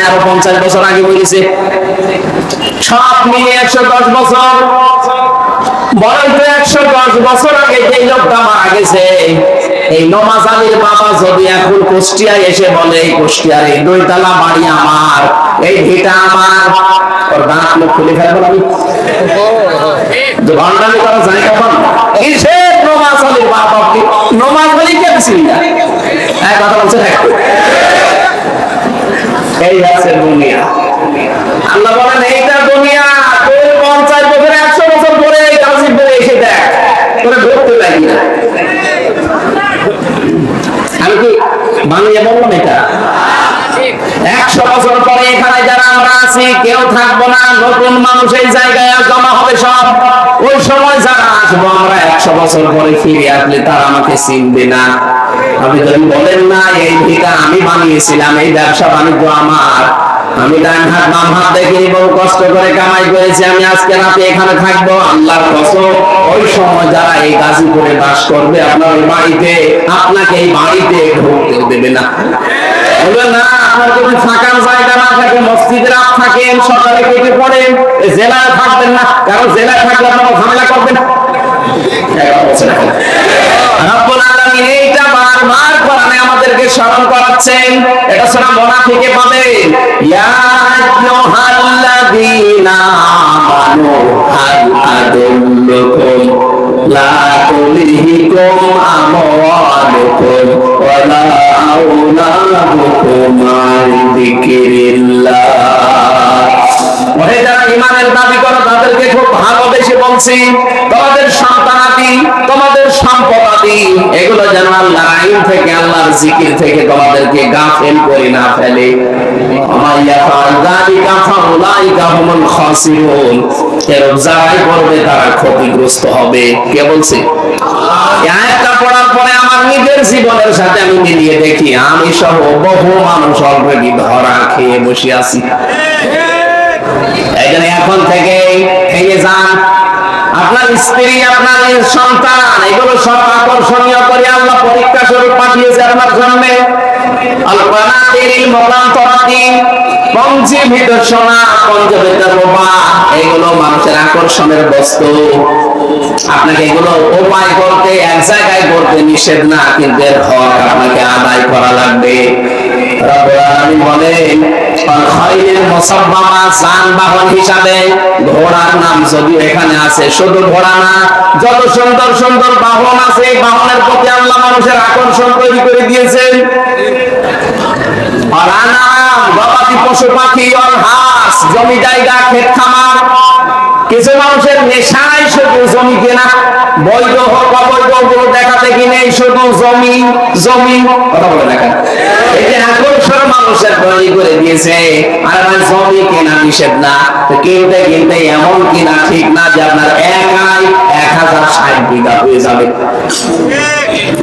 আরো 50 বছর আগে বলেছে, সব মিলিয়ে 110 বছর। বলেন তো 110 বছর আগে যে লোকটা মারা গেছে, এই নমাজ আলীর বাবা যদি এখন কুষ্টিয়ায় এসে বলে, এই কুষ্টিয়ার এই 2 তলা বাড়ি আমার, এই ভিটা আমার, ওর দাঁত মুখ খুলে ফেলবো আমি। ভান্ডামি করা যায় কখন? কিসের নমাজ আলীর বাবা? আপনি নমাজ আলী কে ছিলেন না? এক কথা বলছেন। এই আছে দুনিয়া। আল্লাহ বলেন এইটা দুনিয়া, তুই 50 বছর 100 বছর পরে গাজী পরে এসে দেখ, তোরা ধরতে লাগি না। আমি কি বানিয়ে বললাম এটা? 100 বছর পরে এখানে যারা আমরা আছি কেউ থাকবো না, নতুন মানুষ এই জায়গায় জমা হবে সব। ওই সময় যারা আসবো আমরা 100 বছর পরে ফিরে আসলে তারা আমাকে চিনবে না। আপনি যদি বলেন না এই ভিটা আমি বানিয়েছিলাম, এই ব্যবসা বাণিজ্য আমার, আমি ডান হাত বাম হাত দেখে বহু কষ্ট করে কামাই করেছি, আমি আজকে রাতে এখানে থাকবো, আল্লাহর কসম ওই সময় যারা এই গাজীপুরে বাস করবে আপনার ওই বাড়িতে, আপনাকে এই বাড়িতে ঢুকতে দেবে না। বলবেন না আপনার যদি ফাঁকা জায়গা না থাকে, মসজিদে রাত থাকেন, সকালে কেটে পড়েন, জেলায় থাকবেন না, কারণ জেলায় থাকলে আপনারা ঝামেলা করবেন। রব্বুল আলামিন এইটা বারবার কোরআনে আমাদেরকে স্মরণ করাচ্ছেন। এটা সূরা মুনাফিকে পাবেন, ইয়া আইয়ুহাল্লাযীনা আমানু হাল আদুল্লুকুম লা তুলহিকুম আমওয়ালুকুম ওয়ালা আওলাদুকুম আন যিকিরিল্লাহ। ওহে যারা ঈমানের দাবি করো তাদেরকে খুব ভালোবেসে বলছি, তোমাদের সন্তানাদি, তোমাদের সম্পদাদি এগুলো যেন আল্লাহর আইন থেকে, আল্লাহর জিকির থেকে তোমাদেরকে গাফেল করে না ফেলে। এরূপ যারাই করবে তারা ক্ষতিগ্রস্ত হবে। কে বলছে? আয়াতটা পড়ার পরে আমার নিজের জীবনের সাথে আমি মিলিয়ে দেখি, আমি সহ বহু মানুষ অলরেডি ধরা খেয়ে বসে আছি। এই জন্য এখন থেকে ভেঙে যান। আপনার স্ত্রী, আপনার সন্তান এগুলো সব আকর্ষণীয় করে আল্লাহ পরীক্ষা স্বরূপ পাঠিয়েছে আপনার জন্য। এগুলো মানুষের আকর্ষণের বস্তু। আপনাকে এগুলো উপায় করতে, এক জায়গায় করতে নিষেধ না, কিন্তু এর হক আপনাকে আদায় করা লাগবে। রব্বুল আলামিন বলেন, যানবাহন হিসাবে ঘোড়ার নাম যদিও এখানে আছে, শুধু ঘোড়া না, যত সুন্দর সুন্দর বাহন আছে, বাহনের প্রতি আল্লাহ মানুষের আকর্ষণ তৈরি করে দিয়েছেন। আর আনাম, গবাদি পশু পাখি, আর হাঁস, জমি জায়গা, ক্ষেত খামার। কিছু মানুষের নেশায় শুধু জমি কেনা, বৈধ হোক অবৈধ গুলো দেখাতে কিনে শুধু জমি জমি, কথা বলে দেখা। এই যে আকর্ষণ মানুষের তৈরি করে দিয়েছে। আর আমার জমি কেনা নিষেধ না, কিনতে কিনতে এমন কিনা ঠিক না যে আপনার একাই 1060 বিঘা হয়ে যাবে।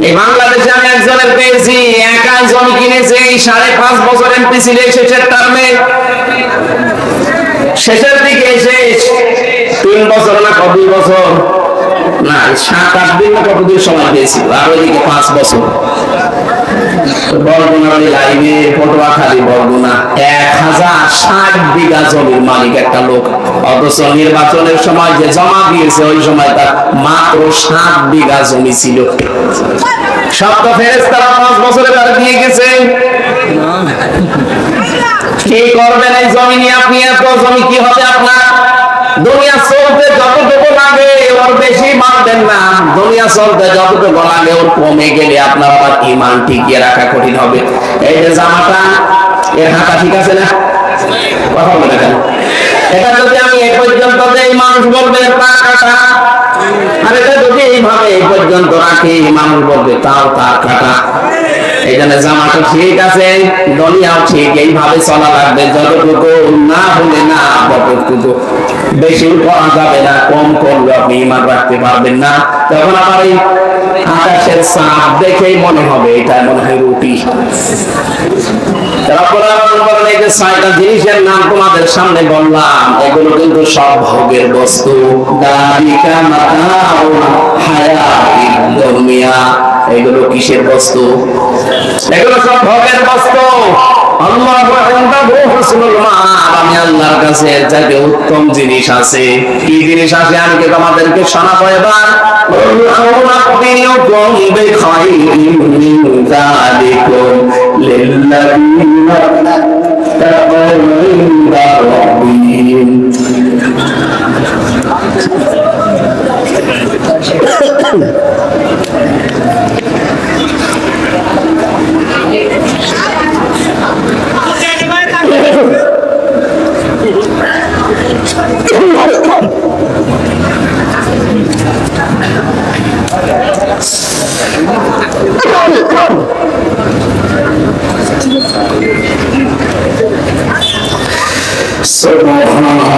এই বাংলাদেশে আমি একজনের পেয়েছি, একাই জমি কিনেছে, 5.5 বছর এমপি ছিল, শেষের টার্মে, শেষের দিকে এসে 3 বছর না 2 বছর না 7-8 দিন না কতদিন সময় পেয়েছিল, আর ওইদিকে 5 বছর। বরগুনার লাইনে, পটুয়াখালী বরগুনা, 1060 বিঘা জমির মালিক একটা লোক। অথচ নির্বাচনের সময় যে জমা দিয়েছে ওই সময় তার মাত্র 7 বিঘা জমি ছিল। সব তো ফেরেশতারা 5 বছরে তার দিয়ে গেছে। কি করবেন এই জমি নিয়ে আপনি? এত জমি কি হবে আপনার? দুনিয়া চলতে যতটুকু লাগে ওর বেশি মানবেন না, দুনিয়া চলতে যতটুকু লাগে ওর কমে গেলে আপনার আবার ঈমান টিকিয়ে রাখা কঠিন হবে। এই যে জামাটা, এর হাতা ঠিক আছে না? কথা বলে কেন? এটা যদি আমি এই পর্যন্ত দেই, মানুষ বলবে তা কাটা। আর এটা যদি এইভাবে এই পর্যন্ত রাখি, মানুষ বলবে তাও তার কাটা। এই জন্য জামাটা ঠিক আছে, দুনিয়াও ঠিক, এইভাবে চলা লাগবে। যতটুকু না হলে না, ততটুকু বেশি করা যাবে না, কম করলে আপনি ঈমান রাখতে পারবেন না। তখন আবার এই আকাশের চাঁদ দেখেই মনে হবে এটা মনে হয় রুটি। এই যে 6টা জিনিসের নাম তোমাদের সামনে বললাম, এগুলো কিন্তু সব ভোগের বস্তু। এগুলো কিসের বস্তু? এগুলো সব ভোগের বস্তু। আল্লাহু ইনদাহু আমি আল্লাহর কাছে এর চাইতে উত্তম জিনিস আছে। কি জিনিস আছে আমি কি তোমাদেরকে শোনাবো এবার?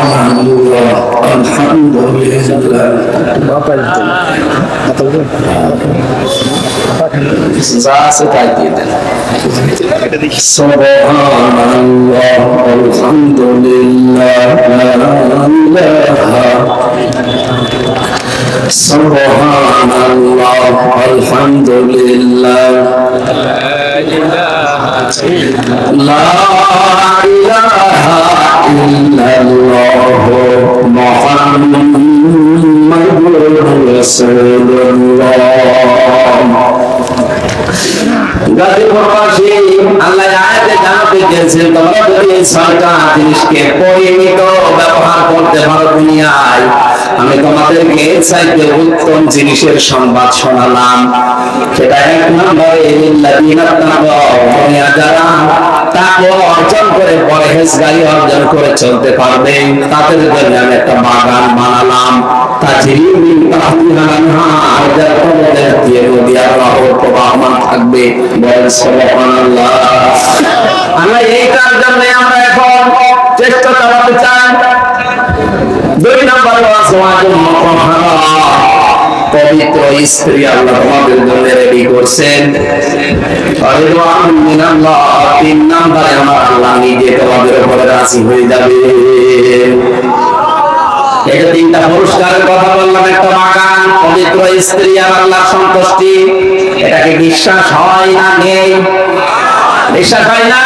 Subhanallah, alhamdulillah. Subhanallah, alhamdulillah, Subhanallah, alhamdulillah, la ilaha illallah, Muhammadur Rasulullah। গাজীপুরবাসী আল্লাহ আয়াতে জানাতে চেয়েছেন, তোমরা যদি এই ছয়টা জিনিসকে পরিমিত ব্যবহার করতে পারো দুনিয়ায়, আমি তোমাদেরকে এর চাইতে উত্তম জিনিসের সংবাদ শোনালাম। সেটা এক নম্বরে যারা তাকওয়া অর্জন করে পরহেজগারি অর্জন করে চলতে পারবে, তাদের জন্য আমি একটা বাগান বানালাম। তাজরি মিন তাহতিহাল আনহার, যার তলদেশ দিয়ে নদী আর নহর প্রবাহমান থাকবে। বলেন সুবহানাল্লাহ। আল্লাহ এইটার জন্য আমরা এখন চেষ্টা চালাতে চাই। দুই নম্বর ওয়াজওয়াজুল মুতাহহারা, পবিত্র স্ত্রী আল্লাহ তোমাদের জন্য রেডি করছেন। রিদওয়ানুম মিনাল্লাহ, তিন নম্বরে আমার আল্লাহ নিজে তোমাদের উপরে রাজি হয়ে যাবে। এই যে তিনটা পুরস্কারের কথা বললাম, একটা বাগান, পবিত্র স্ত্রী আর আল্লাহর সন্তুষ্টি, এটাকে বিশ্বাস হয় না? নেই, বিশ্বাস হয় না?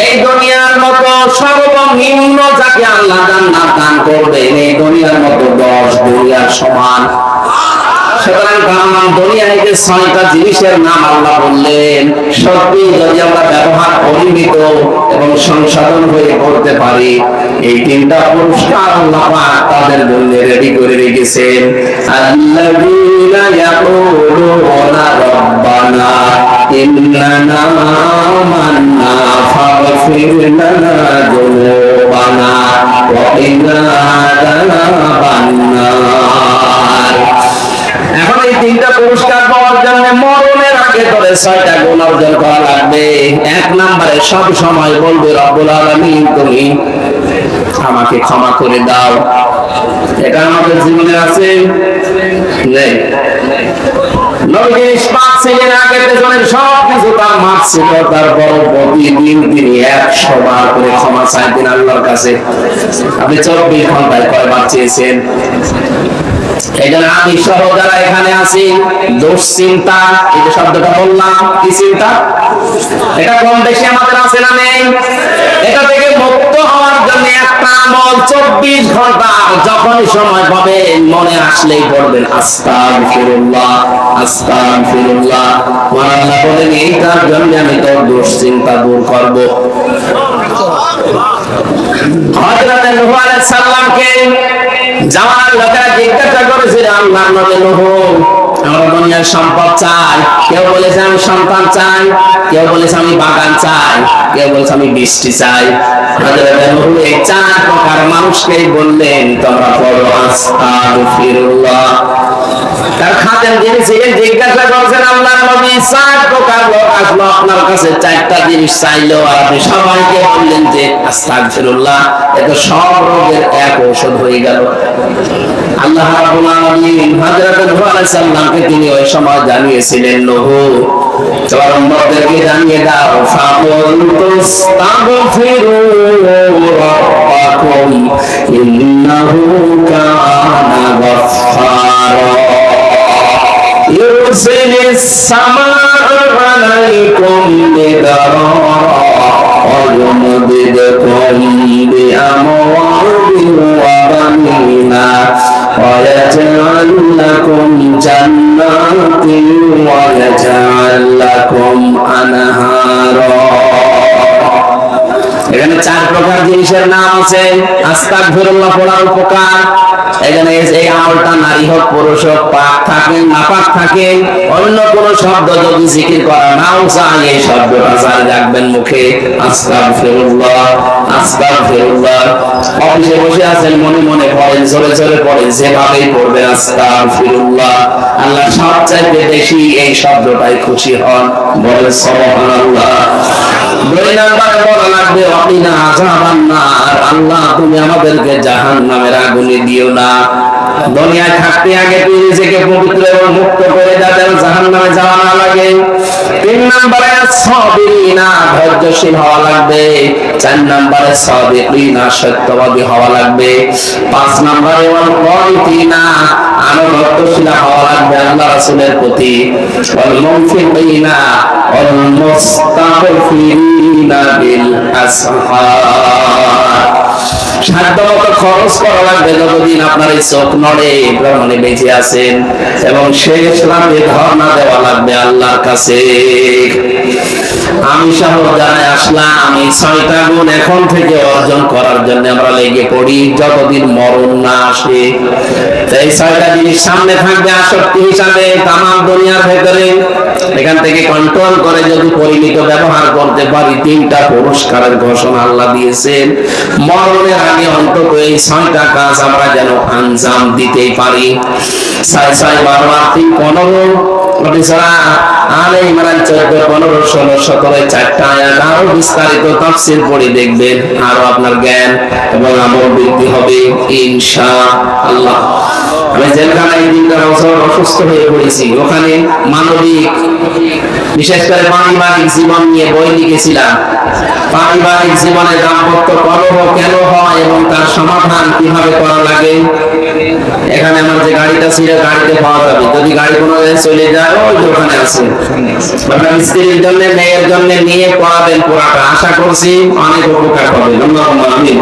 এই দুনিয়ার মতো সর্বনিম্ন যাকে আল্লাহ জান্নাত দান করবেন, এই দুনিয়ার মতো 10 দুনিয়ার সমান। সুতরাং দুনিয়ায় যে 6টা জিনিসের নাম আল্লাহ বললেন, সত্যি যদি আমরা ব্যবহার পরিমিত এবং সংশোধন হয়ে করতে পারি, এই তিনটা পুরস্কার আল্লাহ পাক তাদের জন্য রেডি করে রেখেছেন। আল্লাযীনা ইয়াকুলুনা রাব্বানা ইন্নানা আমান্না ফাগফির লানা যুনুবানা ওয়া কিনা আযাবান নার। এখন এই তিনটা পুরস্কার পাওয়ার জন্য মরণের আগে ধরে 6টা গুণ অর্জন করা লাগবে। এক নম্বরে সব সময় বলবে, রব্বুল আলামিন তুমি আমাকে ক্ষমা করে দাও। এটা আমাদের জীবনে আছে নেই? নবী ইসমাত ছিলেন, আগের পেছনের সবকিছু তার মাফ ছিল, তারপর প্রতিদিন তিনি 100 বার করে ক্ষমা চাইতেন আল্লাহর কাছে। আপনি 24 ঘন্টায় কয়বার চেয়েছেন? এই জন্য আমি সহ যারা এখানে আছি, দুশ্চিন্তা, এই যে শব্দটা বললাম, কি চিন্তা, এটা কম বেশি আমাদের আছে না নেই? এটা থেকে মুক্ত হওয়ার জন্য একটা আমল 24 ঘন্টা যখনই সময় পাবেন, মনে আসলেই পড়বেন আস্তাগফিরুল্লাহ, আস্তাগফিরুল্লাহ। আল্লাহ বলেন এইটার জন্য আমি তোর দুশ্চিন্তা দূর করব। হযরত নূহ আলাইহিস সালামকে জামার লোকেরা জিজ্ঞাসা করেছিল, আল্লাহর নবী নূহ, আমরা দুনিয়ার সম্পদ চাই। কেউ বলেছে আমি সন্তান চাই, কেউ বলেছে আমি বাগান চাই, কেউ বলেছে আমি বৃষ্টি চাই। হযরত নূহ এই 4 প্রকার মানুষকে বললেন, তোমরা পড়ো আস্তাগফিরুল্লাহ। তার খাদেম যিনি ছিলেন জিজ্ঞাসা করছেন, আল্লাহর নবী 4 প্রকার লোক আসলো আপনার কাছে, 4টা জিনিস চাইলো, আর আপনি সবাইকে বললেন যে আস্তাগফিরুল্লাহ। এত সব রোগের এক ঔষধ হয়ে গেল। আল্লাহ রাব্বুল আলামিন হযরত নূহ আলাইহিস সালামকে তিনি ওই সময় জানিয়েছিলেন, নূহ তোমার উম্মতদেরকে জানিয়ে দাও, ফাকুলতুস্তাগফিরু রাব্বাকুম ইন্নাহু কানা গাফফারা ইউরসিলিস সামাআ আলাইকুম মিদরারা ওয়া بأموال وبنين ويجعل لكم جنات ويجعل لكم أنهارا এখানে চার প্রকার জিনিসের নাম আছে। আস্তাগফিরুল্লাহ পড়ার উপকার। এখানে এই আমলটা নারী হোক পুরুষ হোক, পাক থাকেন নাপাক থাকেন, অন্য কোন শব্দ যদি জিকির করা নাও চাই, এই শব্দটা জারি রাখবেন মুখে, আস্তাগফিরুল্লাহ আস্তাগফিরুল্লাহ। অফিসে বসে আছেন, মনে মনে পড়েন, জোরে জোরে পড়েন, যেভাবেই পড়বেন আস্তাগফিরুল্লাহ। আল্লাহ সবচাইতে বেশি এই শব্দটাই খুশি হন, বলে সুবহানাল্লাহ। দুই নাম্বারে বলা লাগবে ওয়াকিনা আযাবান্নার, আল্লাহ তুমি আমাদেরকে জাহান্নামের আগুনে দিও না। দুনিয়ায় থাকতে আগে তুই নিজেকে পবিত্র এবং মুক্ত করে যাতে জাহান্নামে যাওয়া না লাগে। তিন নাম্বারে সাবিরিনা, ধৈর্যশীল হওয়া লাগবে। চার নাম্বারে সাদিকিনা, সত্যবাদী হওয়া লাগবে। পাঁচ নাম্বারে ওয়াল কানিতিনা, আনুগত্যশীল হওয়া লাগবে আল্লাহ রাসূলের প্রতি। ওয়াল মুনফিকিনা ওয়াল মুস্তাগফিরিনা বিল আসহার, সাধ্যমতো খরচ করা লাগবে যতদিন আপনার এই চোখ নড়ে, মানে বেঁচে আছেন, এবং শেষ রাতে ধর্ণা দেওয়া লাগবে আল্লাহর কাছে। আমি সাহস জানাই আসলাম এই 6টা গুণ এখন থেকে অর্জন করার জন্য আমরা লেগে পড়ি যতদিন মরণ না আসে। এই 6টা জিনিস সামনে থাকবে আসক্তি হিসাবে তামাম দুনিয়ার ভেতরে। এখান থেকে কন্ট্রোল করে যদি পরিমিত ব্যবহার করতে পারি, 3টা পুরস্কারের ঘোষণা আল্লাহ দিয়েছেন। মরণের আগে অন্তত এই 6টা কাজ আমরা যেন আঞ্জাম দিতেই পারি। 6 6 12 3 15 সূরা আলে ইমরান 14 15 16 17 4টা আয়াত, আরো বিস্তারিত তাফসীর পড়ে দেখবেন, আরো আপনার জ্ঞান এবং আমল বৃদ্ধি হবে ইনশাআল্লাহ। আমি জেলখানায় 3টা বছর অসুস্থ হয়ে পড়েছি, ওখানে মানবিক বিশেষ করে পারিবারিক জীবন নিয়ে বই লিখেছিলাম। পারিবারিক জীবনে দাম্পত্য কলহ কেন হয় এবং তার সমাধান কিভাবে করা লাগে। এখানে আমার যে গাড়িটা ছিল, গাড়িতে পাওয়া যাবে, যদি গাড়ি কোনো জায়গায় চলে যায় ওই ওখানে আছে। আপনার স্ত্রীর জন্য মেয়ের জন্য নিয়ে পড়াবেন পুরাটা, আশা করছি অনেক উপকার হবে। আল্লাহুম্মা আমিন।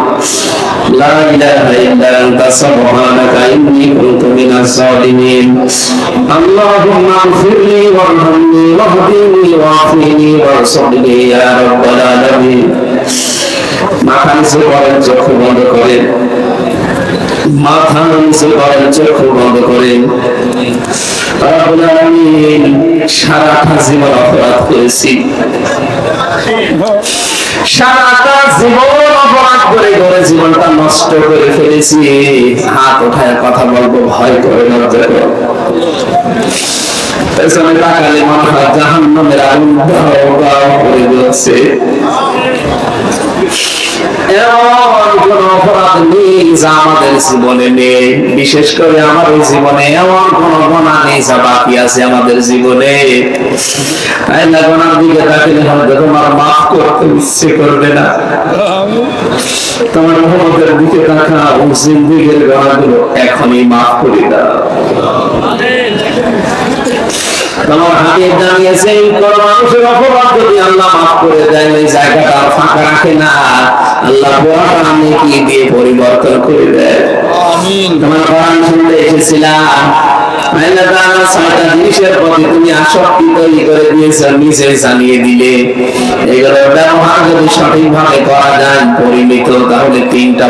লা ইলাহা ইল্লা আনতা সুবহানাকা ইন্নী কুনতু মিনাজ জালিমিন। আল্লাহুম্মা আগফিরলি ওয়ারহামনি ওয়াহদিনি ওয়াআফিনি ওয়ারযুকনি ইয়া রাব্বাল আলামিন। মাথা নিচু করেন, চোখ বন্ধ করেন, মাথা নিচু করেন, চোখ বন্ধ করেন। রব্বুল আলামিন, সারাটা জীবন অপরাধ করেছি, সারাটা জীবন অপরাধ করে করে জীবনটা নষ্ট করে ফেলেছি। হাত ওঠায় কথা বলবো ভয় করে, লজ্জা করে। পেছনে তাকালে মনে হয় জাহান্নামের আগুন দাও দাও করে জ্বলছে। এমন কোন অপরাধ নেই যা আমাদের জীবনে নেই, বিশেষ করে আমার জীবনে এমন কোন গুনাহ নেই যা বাকি আছে আমাদের জীবনে। আল্লাহ গুনার দিকে তাকালে হয়তো তোমার মাফ করতে ইচ্ছে করবে না। তোমার রহমতের দিকে তাকাও, জিন্দেগীর গুনাহগুলো এখনই মাফ করে দাও। তোমার হাবিব জানিয়েছেন, কোন মানুষের অপরাধ যদি আল্লাহ মাফ করে দেয়, ওই জায়গাটা আর ফাঁকা রাখে না, আল্লাহ পুরোটা নেকি দিয়ে পরিবর্তন করে দেয়। আমিন। তোমার কোরআন শুনতে এসেছিলাম, আল্লাহ তাআলা 6টা জিনিসের প্রতি তুমি আসক্তি তৈরি করে দিয়েছেন, নিজে জানিয়ে দিলে। এগুলো ব্যবহার যদি সঠিকভাবে করা যায় পরিমিত, তাহলে 3টা